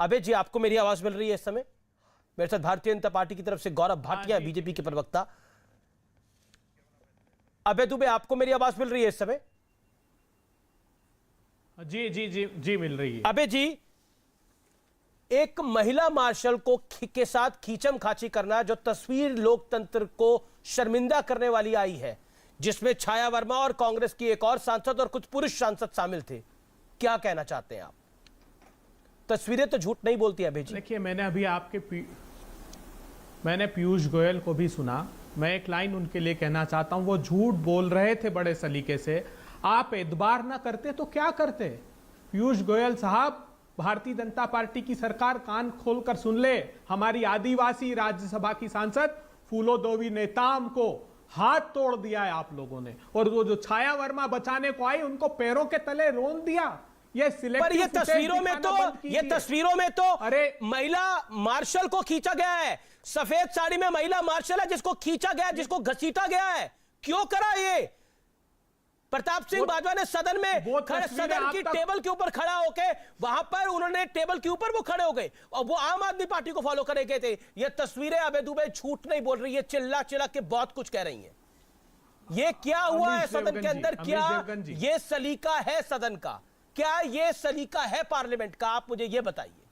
अबे जी, आपको मेरी आवाज मिल रही है इस समय? मेरे साथ भारतीय जनता पार्टी की तरफ से गौरव भाटिया, बीजेपी के प्रवक्ता। अबे दुबे, आपको मेरी आवाज मिल रही है इस समय? जी जी जी जी मिल रही है। अबे जी, एक महिला मार्शल को के साथ खींचम खाची करना, जो तस्वीर लोकतंत्र को शर्मिंदा करने वाली आई है, जिसमें छाया वर्मा और कांग्रेस की एक और सांसद और कुछ पुरुष सांसद शामिल थे, क्या कहना चाहते हैं आप? तस्वीरें तो झूठ नहीं बोलती है भेजी। देखिए, मैंने अभी मैंने पीयूष गोयल को भी सुना। मैं एक लाइन उनके लिए कहना चाहता हूं। वो झूठ बोल रहे थे बड़े सलीके से। आप एतबार ना करते तो क्या करते? पीयूष गोयल साहब, भारतीय जनता पार्टी की सरकार कान खोलकर सुन ले। हमारी आदिवासी राज्यसभा की सांसद फूलो देवी नेताम को हाथ तोड़ दिया है आप लोगों ने, और वो जो छाया वर्मा बचाने को आई, उनको पैरों के तले रोन दिया। पर ये तस्वीरों में तो अरे महिला मार्शल को खींचा गया है। सफेद साड़ी में महिला मार्शल है जिसको खींचा गया, जिसको घसीटा गया है। क्यों करा ये? प्रताप सिंह बाजवा ने सदन में सदन की टेबल के ऊपर खड़ा होके, वहां पर उन्होंने टेबल के ऊपर वो खड़े हो गए और वो आम आदमी पार्टी को फॉलो करे गए थे। ये तस्वीरें अबे दुबे झूठ नहीं बोल रही है, चिल्ला चिल्ला के बहुत कुछ कह रही हैं। ये क्या हुआ है सदन के अंदर? क्या ये सलीका है सदन का? क्या ये सलीका है पार्लियामेंट का? आप मुझे ये बताइए।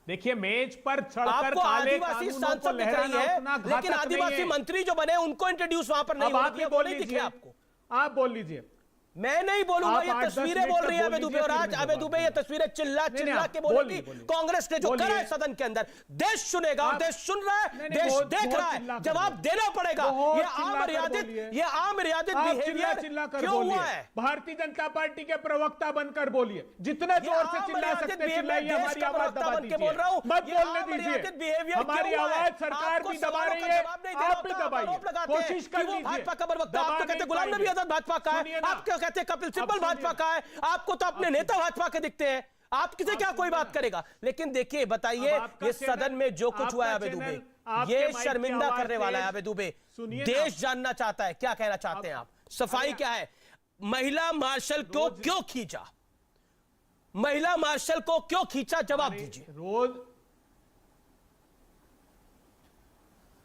देखिए, मेज पर चढ़कर काले आदिवासी सांसद दिख रही है, लेकिन आदिवासी मंत्री जो बने उनको इंट्रोड्यूस वहां पर नहीं दिखे आपको। आप बोल लीजिए। मैं नहीं बोलूंगा, ये तस्वीरें बोल रही है अबे दुबे। और आज अबे दुबे ये तस्वीरें चिल्ला चिल्ला के बोलेगी कांग्रेस ने जो करा है सदन के अंदर। देश सुनेगा, देश सुन रहा है, देश देख रहा है, जवाब देना पड़ेगा। ये अमर्यादित बिहेवियर क्यों हुआ है? भारतीय जनता पार्टी के प्रवक्ता बनकर बोलिए, जितने जोर से चिल्ला सकते चिल्लाइए। हमारी आवाज दबा दीजिए, मत बोलने दीजिए। हमारी आवाज सरकार भी दबा रही है, आप भी दबाइए, कोशिश कर लीजिए। भाजपा का प्रवक्ता, आप तो कहते गुलाम नबी आजाद भाजपा का है, आप क्या कहते हैं कपिल सिब्बल भाजपा का है, आपको तो अपने नेता भाजपा के दिखते हैं। आप किसे क्या कोई बात करेगा? लेकिन देखिए, बताइए, ये सदन में जो कुछ हुआ है अबे दुबे, ये शर्मिंदा करने वाला है अबे दुबे। देश जानना चाहता है, क्या कहना चाहते हैं आप? सफाई क्या है? महिला मार्शल को क्यों खींचा? महिला मार्शल को क्यों खींचा? जवाब दीजिए। रोज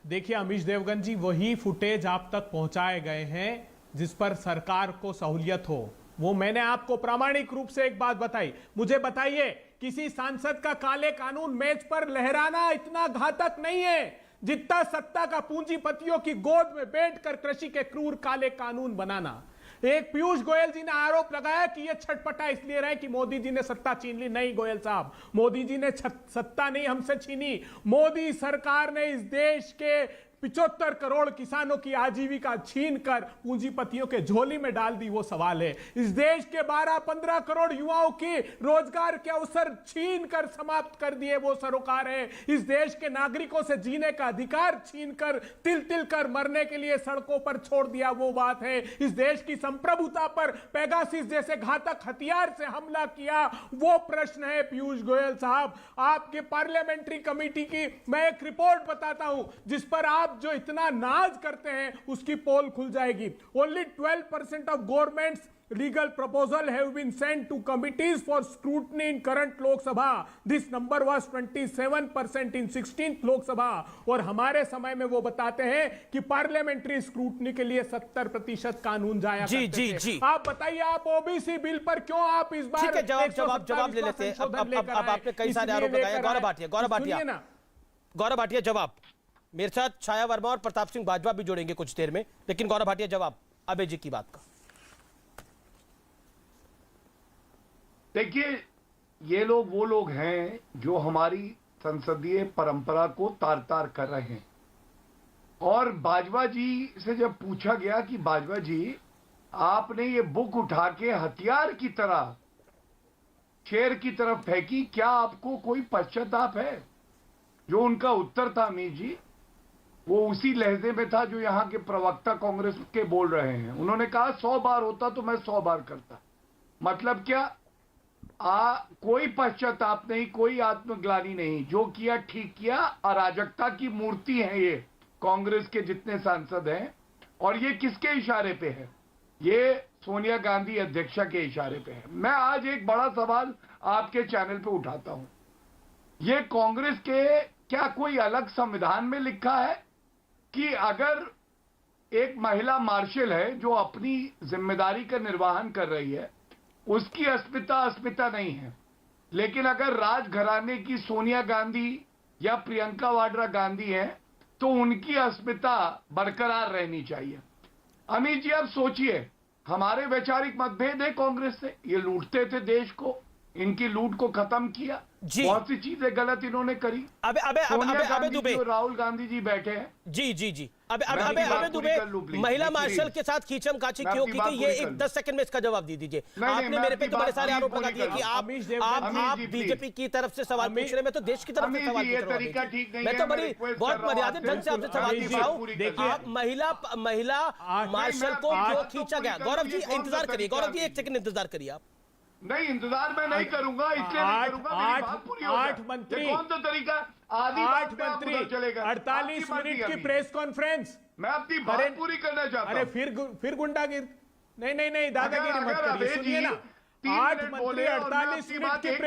देखिए अमीश देवगन जी, वही फुटेज आप तक पहुंचाए गए हैं जिस पर सरकार को सहूलियत हो। वो मैंने आपको प्रामाणिक रूप से एक बात बताई। मुझे बताइए, किसी सांसद का काले कानून मेज पर लहराना इतना घातक नहीं है जितना सत्ता का पूंजीपतियों की गोद में बैठकर कृषि के क्रूर काले कानून बनाना। एक पीयूष गोयल जी ने आरोप लगाया कि यह छटपटा इसलिए रहे कि मोदी जी ने सत्ता छीन ली। नहीं गोयल साहब, मोदी जी ने सत्ता नहीं हमसे छीनी। मोदी सरकार ने इस देश के 75 करोड़ किसानों की आजीविका छीनकर पूंजीपतियों के झोली में डाल दी, वो सवाल है। इस देश के 12-15 करोड़ युवाओं की रोजगार के अवसर छीनकर समाप्त कर दिए, वो सरोकार है। इस देश के नागरिकों से जीने का अधिकार छीनकर तिल तिल कर मरने के लिए सड़कों पर छोड़ दिया, वो बात है। इस देश की संप्रभुता पर पेगासिस जैसे घातक हथियार से हमला किया, वो प्रश्न है। पीयूष गोयल साहब, आपके पार्लियामेंट्री कमेटी की मैं एक रिपोर्ट बताता हूं जिस पर आप जो इतना नाज करते हैं उसकी पोल खुल जाएगी। Only 12% of government's legal proposal have been sent to committees for scrutiny in current Lok Sabha. This number was 27% in 16th Lok Sabha. और हमारे समय में वो बताते हैं कि पार्लियामेंट्री स्क्रूटनी के लिए 70% कानून जाया जी जी जी। आप बताइए, आप ओबीसी बिल पर क्यों आप इस बार ठीक है, जवाब ले लेते हैं। अब आपने कई सारे आरोप लगाए। गौरव भाटिया जवाब। मेरे साथ छाया वर्मा और प्रताप सिंह बाजवा भी जोड़ेंगे कुछ देर में, लेकिन गौरव भाटिया जवाब अबे जी की बात का। देखिए, ये लोग वो लोग हैं जो हमारी संसदीय परंपरा को तार तार कर रहे हैं। और बाजवा जी से जब पूछा गया कि बाजवा जी, आपने ये बुक उठा के हथियार की तरह शेर की तरफ फेंकी, क्या आपको कोई पश्चाताप है? जो उनका उत्तर था अमीर जी, वो उसी लहजे में था जो यहाँ के प्रवक्ता कांग्रेस के बोल रहे हैं। उन्होंने कहा 100 बार होता तो मैं 100 बार करता। मतलब क्या? कोई पश्चाताप नहीं, कोई आत्मग्लानि नहीं। जो किया ठीक किया। अराजकता की मूर्ति है ये कांग्रेस के जितने सांसद हैं। और ये किसके इशारे पे है? ये सोनिया गांधी अध्यक्षा के इशारे पे है। मैं आज एक बड़ा सवाल आपके चैनल पे उठाता हूं। ये कांग्रेस के क्या कोई अलग संविधान में लिखा है कि अगर एक महिला मार्शल है जो अपनी जिम्मेदारी का निर्वहन कर रही है, उसकी अस्मिता नहीं है, लेकिन अगर राजघराने की सोनिया गांधी या प्रियंका वाड्रा गांधी है तो उनकी अस्मिता बरकरार रहनी चाहिए। अमित जी, अब सोचिए, हमारे वैचारिक मतभेद है कांग्रेस से, ये लूटते थे देश को, इनकी लूट को खत्म किया, बहुत सी चीजें गलत इन्होंने करी। अबे दुबे, राहुल गांधी जी बैठे हैं। जी अबे दुबे, महिला मार्शल के साथ खींचम काची क्यों की गई, ये एक 10 सेकंड में इसका जवाब दे दीजिए। आपने मेरे पे तो बड़े सारे आरोप लगा दिए कि आप बीजेपी की तरफ से सवाल पूछ रहे हैं, मैं तो देश की तरफ से सवाल पूछ रहा हूं। मैं तो बड़ी बहुत मर्यादित ढंग से आपसे सवाल पूछ रहा हूं। आप महिला मार्शल को क्यों खींचा गया? गौरव जी इंतजार करिए, गौरव जी 1 सेकंड इंतजार करिए आप। नहीं, इंतजार मैं नहीं करूंगा, इसलिए नहीं करूंगा, मेरी बात पूरी हो जाए। 8 मंत्री, कौन सा तरीका? आधी 8 मंत्री 48 मिनट की प्रेस कॉन्फ्रेंस। मैं अपनी बात पूरी करना चाहता हूं। अरे फिर गुंडागिर, नहीं दादागिरी मत करिए, सुनिए ना। 8 मंत्री 48 मिनट की प्रेस